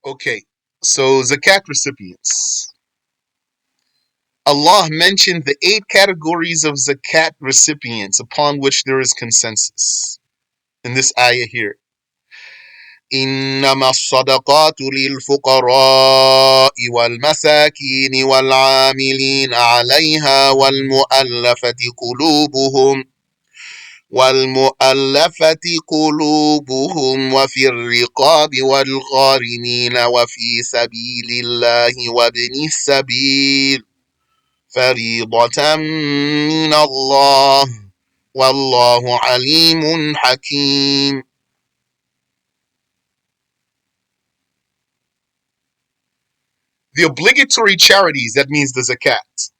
Okay, so Zakat recipients. Allah mentioned the 8 categories of Zakat recipients upon which there is consensus in this ayah here. إنما الصدقات للفقراء والمساكين والعاملين عليها والمؤلفة قلوبهم وفي الرقاب والغارمين وفي سبيل الله وابن السبيل فريضة من الله والله عليم حكيم. The obligatory charities, that means the zakat,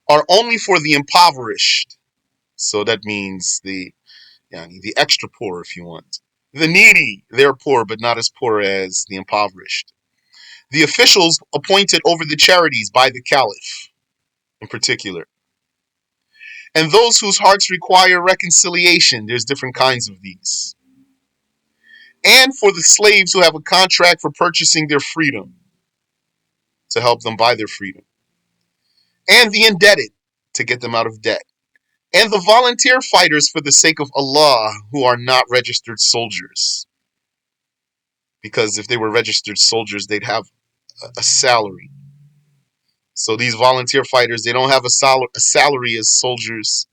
are only for the impoverished. So that means the extra poor, if you want. The needy, they're poor, but not as poor as the impoverished. The officials appointed over the charities by the caliph, in particular. And those whose hearts require reconciliation, there's different kinds of these. And for the slaves who have a contract for purchasing their freedom, to help them buy their freedom. And the indebted, to get them out of debt. And the volunteer fighters for the sake of Allah who are not registered soldiers. Because if they were registered soldiers, they'd have a salary. So these volunteer fighters, they don't have a salary as soldiers.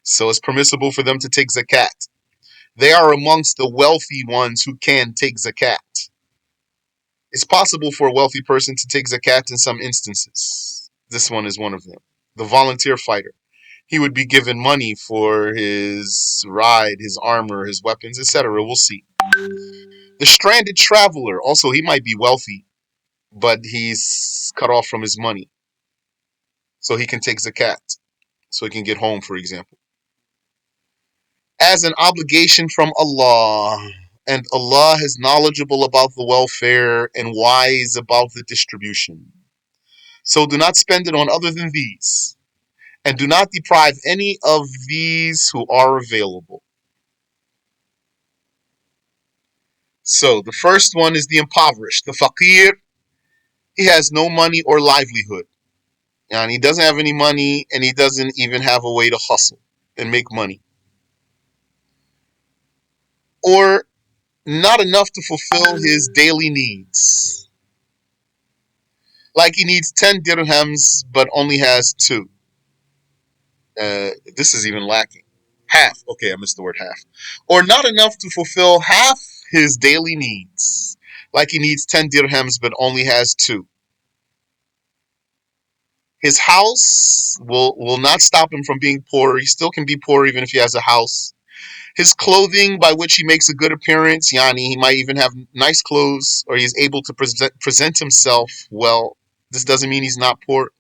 So it's permissible for them to take zakat. They are amongst the wealthy ones who can take zakat. It's possible for a wealthy person to take zakat in some instances. This one is one of them. The volunteer fighter. He would be given money for his ride, his armor, his weapons, etc. We'll see. The stranded traveler, also he might be wealthy, but he's cut off from his money. So he can take zakat. So he can get home, for example. As an obligation from Allah. And Allah is knowledgeable about the welfare and wise about the distribution. So do not spend it on other than these. And do not deprive any of these who are available. So the first one is the impoverished. The faqir, he has no money or livelihood. And he doesn't have any money and he doesn't even have a way to hustle and make money. Or not enough to fulfill his daily needs. Like he needs 10 dirhams but only has 2. This is even lacking. Half. Okay, I missed the word half. Or not enough to fulfill half his daily needs. Like he needs 10 dirhams but only has 2. His house will not stop him from being poor. He still can be poor even if he has a house. His clothing, by which he makes a good appearance, yani he might even have nice clothes, or he's able to present himself well. This doesn't mean he's not poor.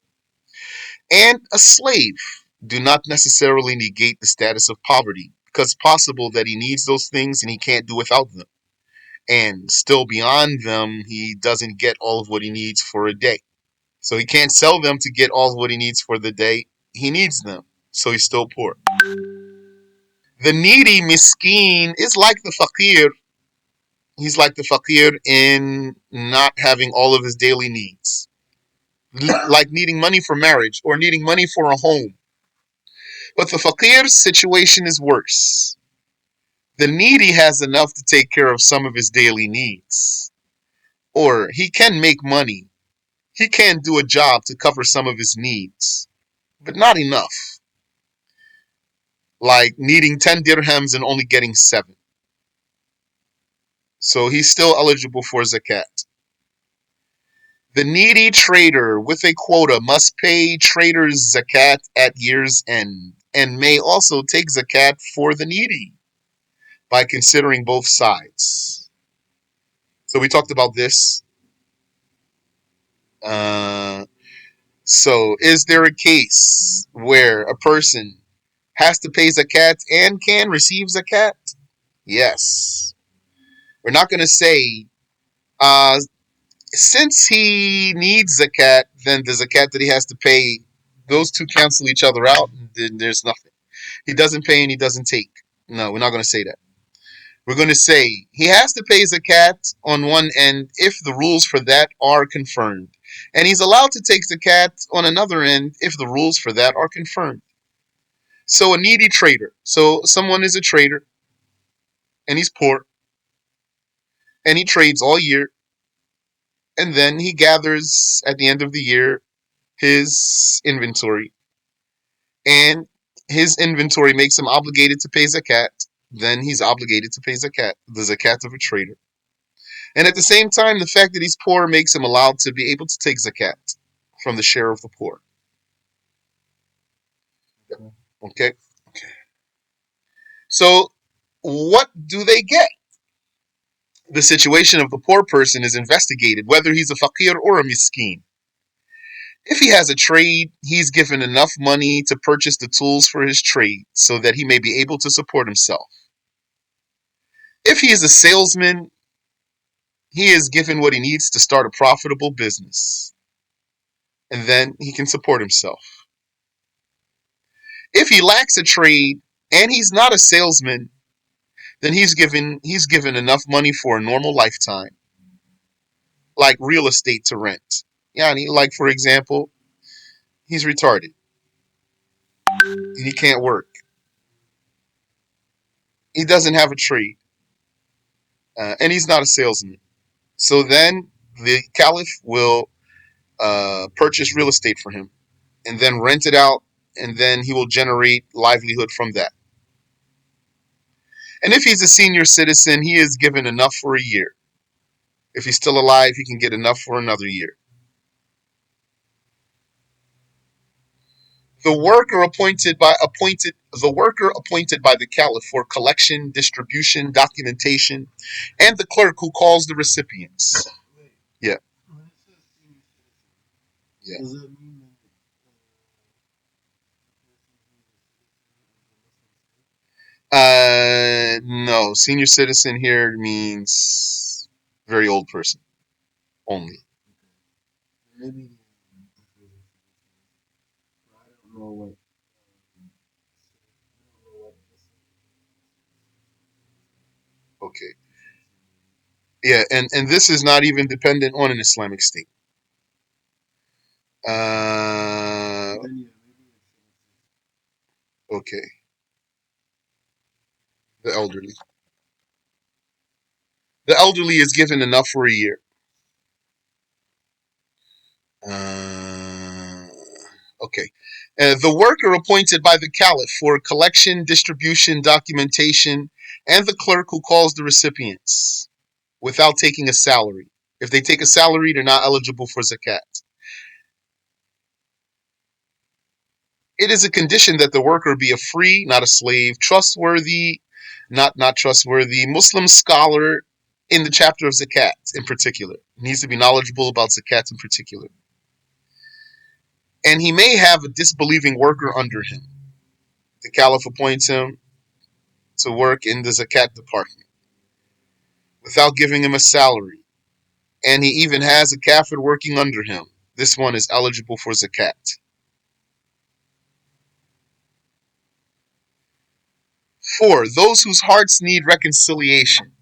And a slave do not necessarily negate the status of poverty, because it's possible that he needs those things and he can't do without them. And still beyond them, he doesn't get all of what he needs for a day. So he can't sell them to get all of what he needs for the day. He needs them. So he's still poor. The needy miskeen is like the faqir. He's like the faqir in not having all of his daily needs. Like needing money for marriage or needing money for a home. But the faqir's situation is worse. The needy has enough to take care of some of his daily needs. Or he can make money. He can do a job to cover some of his needs. But not enough. Like needing 10 dirhams and only getting 7. So he's still eligible for zakat. The needy trader with a quota must pay traders zakat at year's end and may also take zakat for the needy by considering both sides. So we talked about this. Uh, so is there a case where a person has to pay zakat and can receive zakat? Yes. We're not going to say, since he needs zakat, then the zakat that he has to pay, those two cancel each other out, and then there's nothing. He doesn't pay and he doesn't take. No, we're not going to say that. We're going to say he has to pay zakat on one end if the rules for that are confirmed. And he's allowed to take zakat on another end if the rules for that are confirmed. So a needy trader. So someone is a trader and he's poor and he trades all year and then he gathers at the end of the year his inventory and his inventory makes him obligated to pay zakat. Then he's obligated to pay zakat, the zakat of a trader. And at the same time, the fact that he's poor makes him allowed to be able to take zakat from the share of the poor. Okay? So, what do they get? The situation of the poor person is investigated, whether he's a faqir or a miskin. If he has a trade, he's given enough money to purchase the tools for his trade so that he may be able to support himself. If he is a salesman, he is given what he needs to start a profitable business, and then he can support himself. If he lacks a trade and he's not a salesman, then he's given enough money for a normal lifetime, like real estate to rent. Yeah, like for example, he's retarded and he can't work. He doesn't have a trade, and he's not a salesman. So then the caliph will purchase real estate for him and then rent it out, and then he will generate livelihood from that. And if he's a senior citizen, he is given enough for a year. If he's still alive, he can get enough for another year. The worker appointed by the caliph for collection, distribution, documentation, and the clerk who calls the recipients. Yeah, yeah. No, senior citizen here means very old person only. Okay. Yeah, and this is not even dependent on an Islamic state. Uh, okay. The elderly. The elderly is given enough for a year. Uh, okay. The worker appointed by the caliph for collection, distribution, documentation, and the clerk who calls the recipients without taking a salary. If they take a salary, they're not eligible for zakat. It is a condition that the worker be a free, not a slave, trustworthy, not trustworthy, Muslim scholar in the chapter of zakat in particular. He needs to be knowledgeable about zakat in particular. And he may have a disbelieving worker under him. The caliph appoints him to work in the zakat department without giving him a salary. And he even has a kafir working under him. This one is eligible for zakat. 4. Those whose hearts need reconciliation.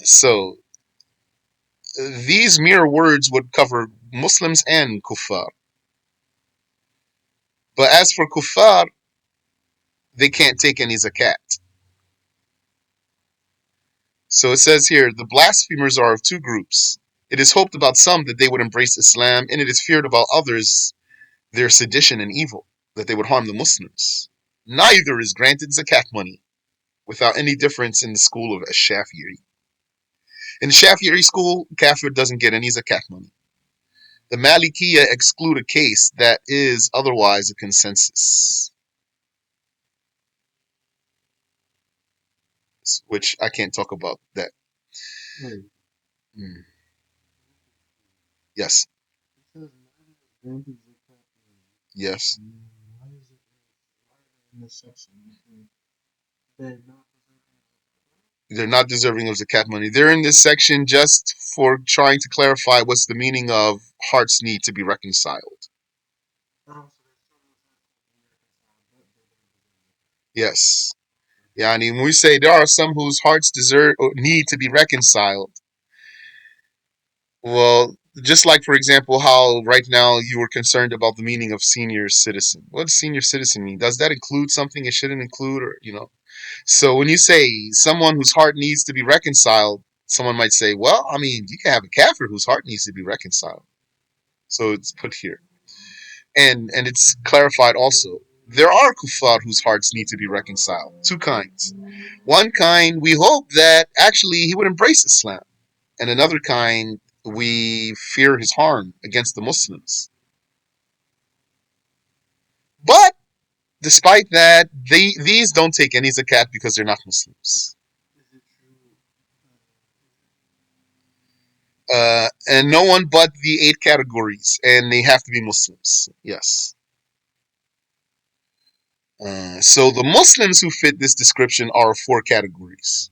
So these mere words would cover Muslims and kuffar. But as for kuffar, they can't take any zakat. So it says here, the blasphemers are of two groups. It is hoped about some that they would embrace Islam, and it is feared about others their sedition and evil, that they would harm the Muslims. Neither is granted zakat money, without any difference in the school of Ash-Shafi'i. In the Shafi'i school, kafir doesn't get any zakat money. The Malikiya exclude a case that is otherwise a consensus, which I can't talk about that. Mm. Yes, yes. They're not deserving of zakat money. They're in this section just for trying to clarify what's the meaning of hearts need to be reconciled. Yes. Yeah, when we say there are some whose hearts deserve or need to be reconciled, well, just like for example, how right now you were concerned about the meaning of senior citizen. What does senior citizen mean? Does that include something it shouldn't include, or you know? So when you say someone whose heart needs to be reconciled, someone might say, well, I mean, you can have a kafir whose heart needs to be reconciled. So it's put here. And it's clarified also. There are kuffar whose hearts need to be reconciled. Two kinds. One kind, we hope that actually he would embrace Islam. And another kind, we fear his harm against the Muslims. But despite that, these don't take any zakat because they're not Muslims. And no one but the eight categories, and they have to be Muslims. Yes. So the Muslims who fit this description are four categories.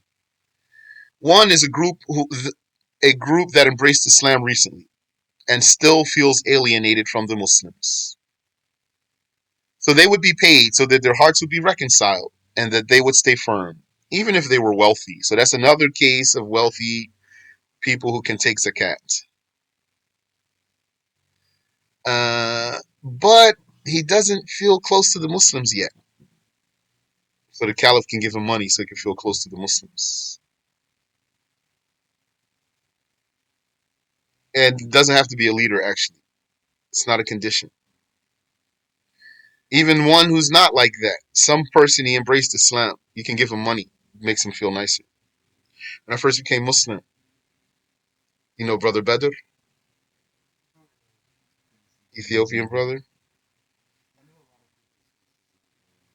One is a group that embraced Islam recently and still feels alienated from the Muslims. So they would be paid so that their hearts would be reconciled and that they would stay firm, even if they were wealthy. So that's another case of wealthy people who can take zakat. But he doesn't feel close to the Muslims yet. So the Caliph can give him money so he can feel close to the Muslims. And it doesn't have to be a leader, actually. It's not a condition. Even one who's not like that, some person he embraced Islam, you can give him money, it makes him feel nicer. When I first became Muslim, you know, Brother Bedr, Ethiopian brother,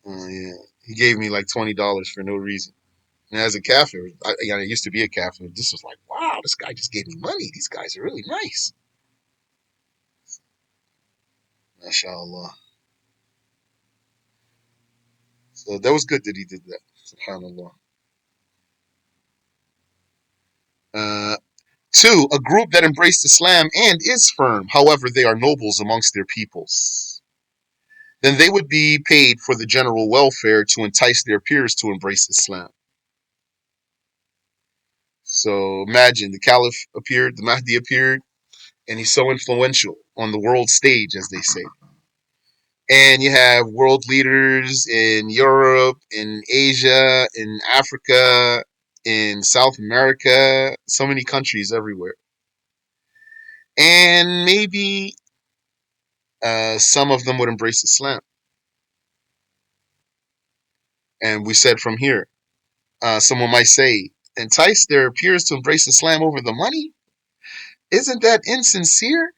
yeah, he gave me like $20 for no reason. And as a kafir, I used to be a kafir. This was like, wow, this guy just gave me money. These guys are really nice. MashaAllah. So that was good that he did that. SubhanAllah. Uh, Two, a group that embraced Islam and is firm, however, they are nobles amongst their peoples. Then they would be paid for the general welfare to entice their peers to embrace Islam. So imagine the Caliph appeared, the Mahdi appeared, and he's so influential on the world stage, as they say. And you have world leaders in Europe, in Asia, in Africa, in South America, so many countries everywhere. And maybe some of them would embrace Islam. And we said from here, someone might say, entice their peers to embrace Islam over the money? Isn't that insincere?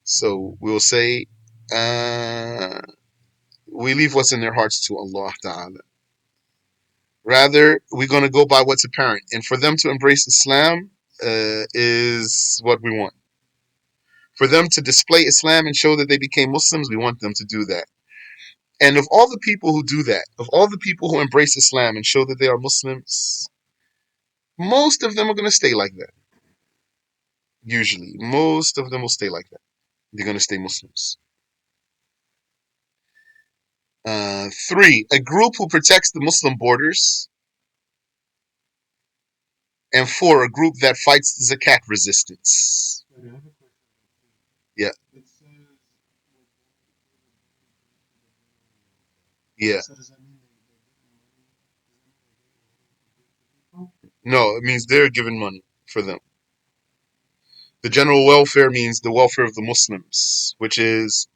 So we'll say, uh, we leave what's in their hearts to Allah Ta'ala. Rather, we're going to go by what's apparent. And for them to embrace Islam is what we want. For them to display Islam and show that they became Muslims, we want them to do that. And of all the people who do that, of all the people who embrace Islam and show that they are Muslims, most of them are going to stay like that. Usually, most of them will stay like that. They're going to stay Muslims. Three, a group who protects the Muslim borders. And four, a group that fights zakat resistance. Yeah, yeah. No, it means they're giving money for them. The general welfare means the welfare of the Muslims, which is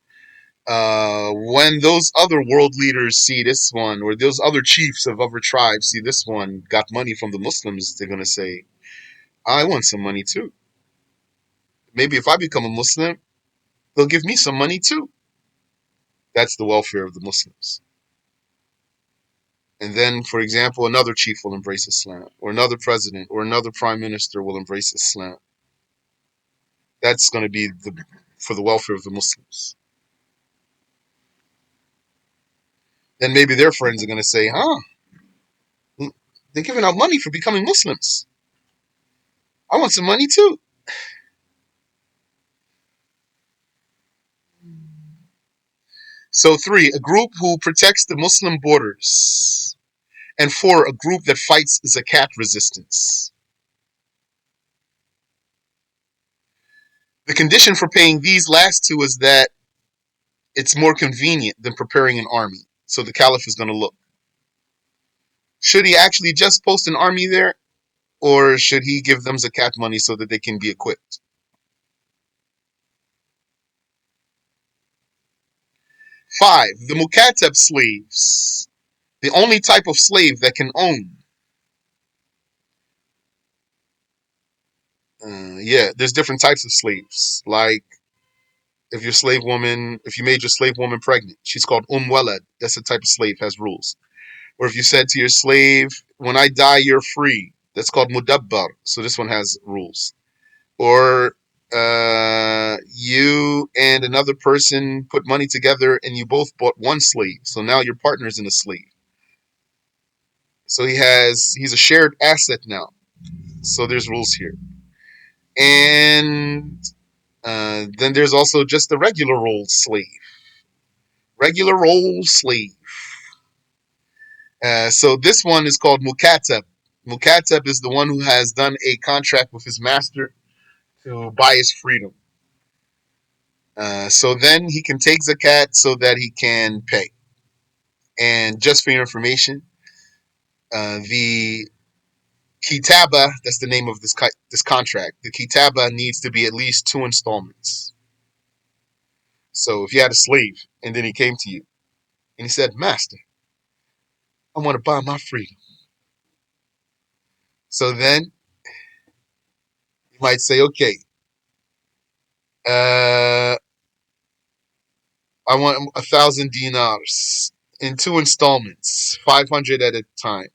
when those other world leaders see this one, or those other chiefs of other tribes see this one got money from the Muslims, they're going to say, I want some money too. Maybe if I become a Muslim, they'll give me some money too. That's the welfare of the Muslims. And then, for example, another chief will embrace Islam, or another president, or another prime minister will embrace Islam. That's going to be for the welfare of the Muslims. Then maybe their friends are going to say, huh, they're giving out money for becoming Muslims. I want some money too. So three, a group who protects the Muslim borders. And 4, a group that fights zakat resistance. The condition for paying these last two is that it's more convenient than preparing an army. So the caliph is going to look. Should he actually just post an army there, or should he give them zakat money so that they can be equipped? 5, the mukatab slaves, the only type of slave that can own. Yeah, there's different types of slaves. Like if you made your slave woman pregnant, she's called walad. That's the type of slave, has rules. Or if you said to your slave, when I die, you're free. That's called mudabbar. So this one has rules. Or you and another person put money together and you both bought one slave. So now your partner's in a slave. So he's a shared asset now. So there's rules here. And then there's also just the regular old slave. Regular old slave. So this one is called mukatab. Mukatab is the one who has done a contract with his master to buy his freedom. So then he can take zakat so that he can pay. And just for your information, the kitaba, that's the name of this contract. The kitaba needs to be at least 2 installments. So if you had a slave and then he came to you and he said, Master, I want to buy my freedom. So then you might say, okay, uh, I want 1,000 dinars in 2 installments, 500 at a time,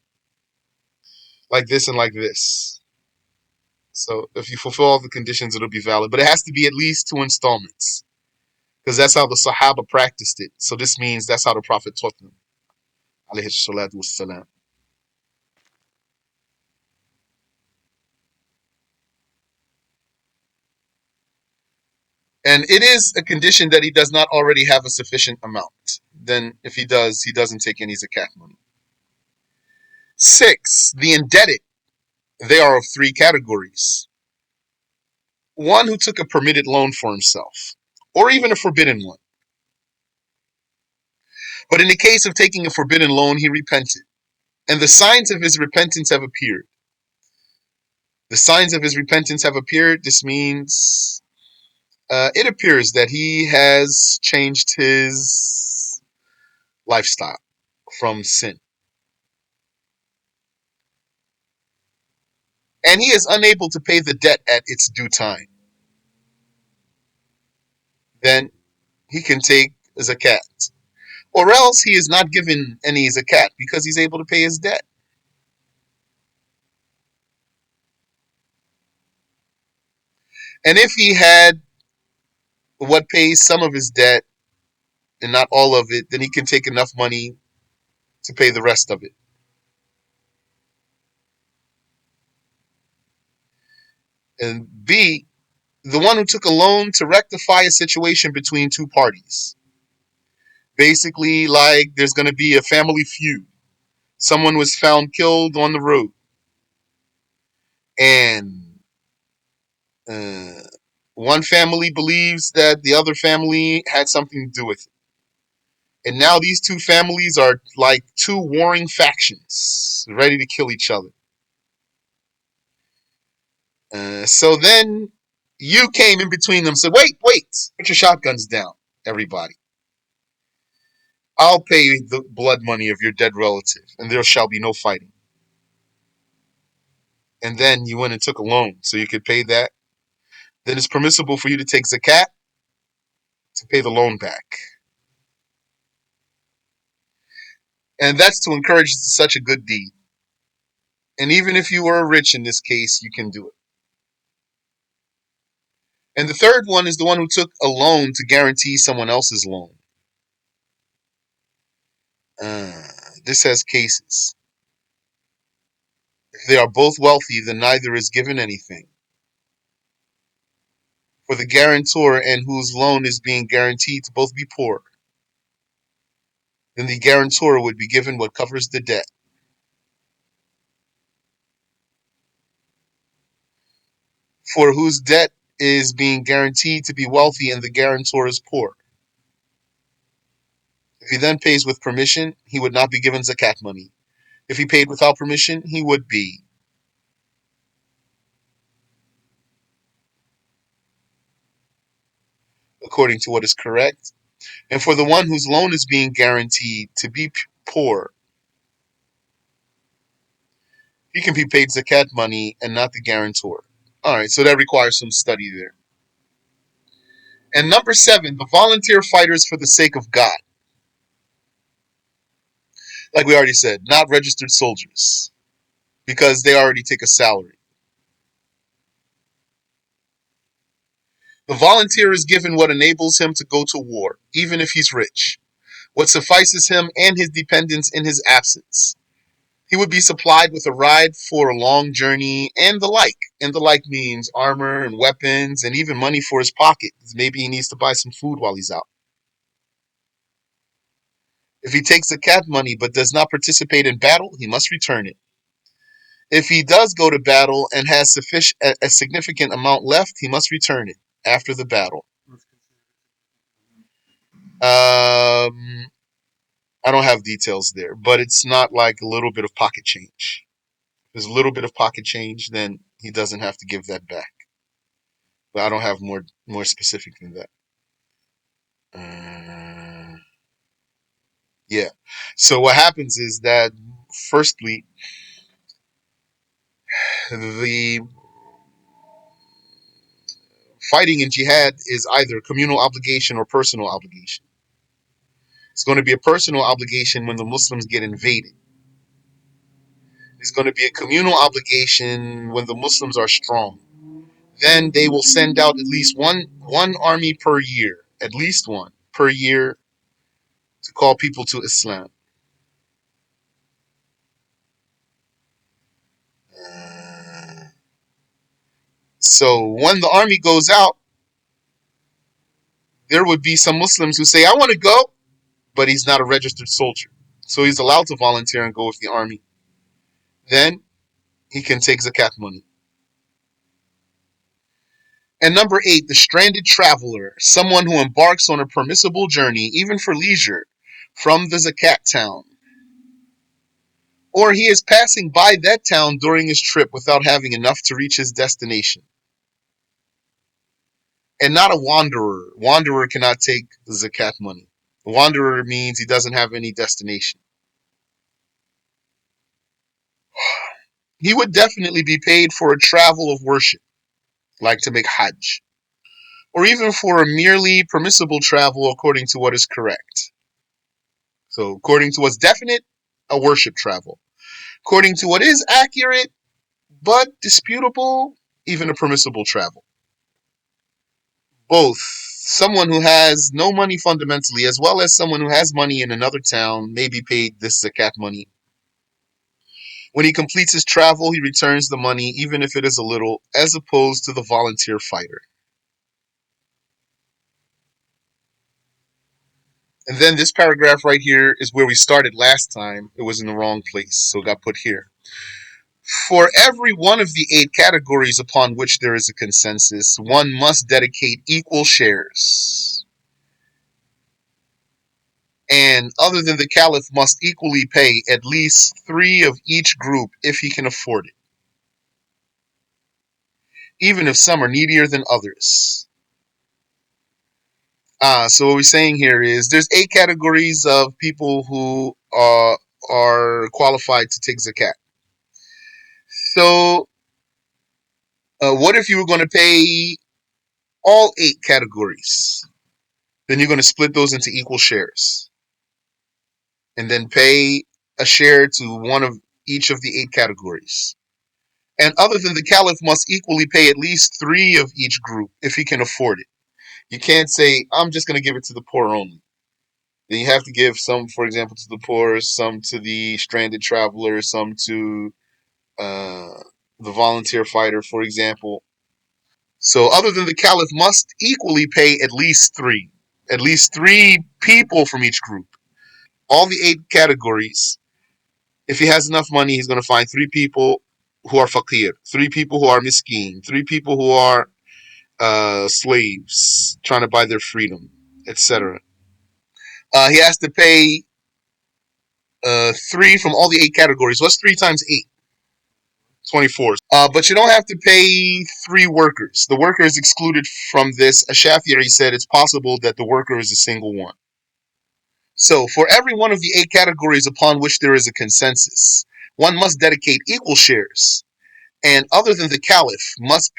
like this and like this. So if you fulfill all the conditions, it'll be valid. But it has to be at least 2 installments because that's how the Sahaba practiced it. So this means that's how the Prophet taught them. Alayhi salatu wassalam. And it is a condition that he does not already have a sufficient amount. Then if he does, he doesn't take any zakat money. 6, the indebted. They are of 3 categories. One who took a permitted loan for himself, or even a forbidden one. But in the case of taking a forbidden loan, he repented. And the signs of his repentance have appeared. The signs of his repentance have appeared. This means it appears that he has changed his lifestyle from sin. And he is unable to pay the debt at its due time. Then he can take zakat. Or else he is not given any zakat because he's able to pay his debt. And if he had what pays some of his debt and not all of it, then he can take enough money to pay the rest of it. And B, the one who took a loan to rectify a situation between 2 parties. Basically, like there's going to be a family feud. Someone was found killed on the road. And uh, one family believes that the other family had something to do with it. And now these 2 families are like 2 warring factions, ready to kill each other. So then you came in between them and said, wait, put your shotguns down, everybody. I'll pay the blood money of your dead relative, and there shall be no fighting. And then you went and took a loan so you could pay that. Then it's permissible for you to take zakat to pay the loan back. And that's to encourage such a good deed. And even if you were rich in this case, you can do it. And the third one is the one who took a loan to guarantee someone else's loan. Uh, this has cases. If they are both wealthy, then neither is given anything. For the guarantor and whose loan is being guaranteed to both be poor, then the guarantor would be given what covers the debt. for whose debt is being guaranteed to be wealthy and the guarantor is poor. If he then pays with permission, he would not be given zakat money. If he paid without permission, he would be. According to what is correct. And for the one whose loan is being guaranteed to be poor, he can be paid zakat money and not the guarantor. All right, so that requires some study there. And number 7, the volunteer fighters for the sake of God. Like we already said, not registered soldiers, because they already take a salary. The volunteer is given what enables him to go to war, even if he's rich, what suffices him and his dependents in his absence. He would be supplied with a ride for a long journey and the like. And the like means armor and weapons and even money for his pocket. Maybe he needs to buy some food while he's out. If he takes zakat money but does not participate in battle, he must return it. If he does go to battle and has a significant amount left, he must return it after the battle. I don't have details there, but it's not like a little bit of pocket change. If there's a little bit of pocket change, then he doesn't have to give that back. But I don't have more specific than that. Yeah. So what happens is that, firstly, the fighting in jihad is either communal obligation or personal obligation. It's going to be a personal obligation when the Muslims get invaded. It's going to be a communal obligation when the Muslims are strong. Then they will send out at least one army per year, at least one per year, to call people to Islam. So when the army goes out, there would be some Muslims who say, I want to go, but he's not a registered soldier. So he's allowed to volunteer and go with the army. Then he can take zakat money. And number 8, the stranded traveler, someone who embarks on a permissible journey, even for leisure, from the zakat town. Or he is passing by that town during his trip without having enough to reach his destination. And not a wanderer. Wanderer cannot take zakat money. Wanderer means he doesn't have any destination. He would definitely be paid for a travel of worship, like to make Hajj, or even for a merely permissible travel according to what is correct. So, according to what's definite, a worship travel. According to what is accurate but disputable, even a permissible travel. Both someone who has no money fundamentally, as well as someone who has money in another town, may be paid this zakat money. When he completes his travel, he returns the money, even if it is a little, as opposed to the volunteer fighter. And then this paragraph right here is where we started last time. It was in the wrong place, so it got put here. For every one of the 8 categories upon which there is a consensus, one must dedicate equal shares. And other than the caliph must equally pay at least 3 of each group if he can afford it, even if some are needier than others. So what we're saying here is there's 8 categories of people who are qualified to take zakat. So what if you were going to pay all 8 categories? Then you're going to split those into equal shares and then pay a share to one of each of the 8 categories. And other than the caliph must equally pay at least 3 of each group if he can afford it. You can't say, I'm just going to give it to the poor only. Then you have to give some, for example, to the poor, some to the stranded traveler, some to uh, the volunteer fighter, for example. So other than the caliph must equally pay at least 3. At least 3 people from each group. All the 8 categories. If he has enough money, he's going to find 3 people who are faqir, 3 people who are miskeen, 3 people who are slaves trying to buy their freedom, etc. He has to pay 3 from all the 8 categories. What's 3 times 8? 24. But you don't have to pay 3 workers. The worker is excluded from this. Shafi'i said it's possible that the worker is a single one. So, for every one of the 8 categories upon which there is a consensus, one must dedicate equal shares, and other than the caliph, must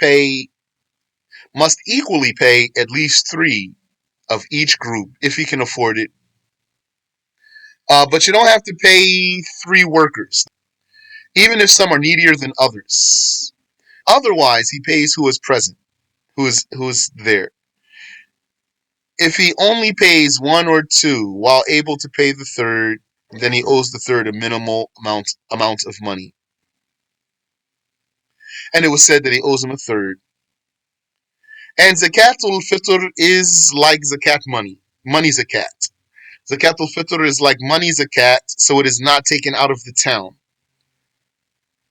equally pay at least 3 of each group if he can afford it. But you don't have to pay 3 workers, even if some are needier than others. Otherwise, he pays who is present, who is there. If he only pays 1 or 2 while able to pay the third, then he owes the third a minimal amount of money. And it was said that he owes him a third. And zakatul fitr is like zakat money zakat. Zakatul fitr is like money zakat, so it is not taken out of the town.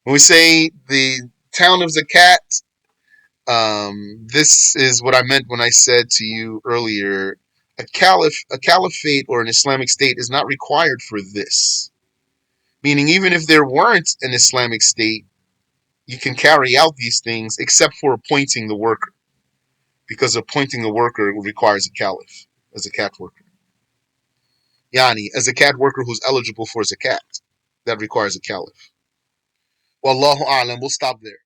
When we say the town of zakat, this is what I meant when I said to you earlier, a caliphate or an Islamic state is not required for this. Meaning, even if there weren't an Islamic state, you can carry out these things except for appointing the worker, because appointing the worker requires a caliph, a zakat worker. Yani, a zakat worker who's eligible for zakat, that requires a caliph. Wallahu a'lam, we'll stop there.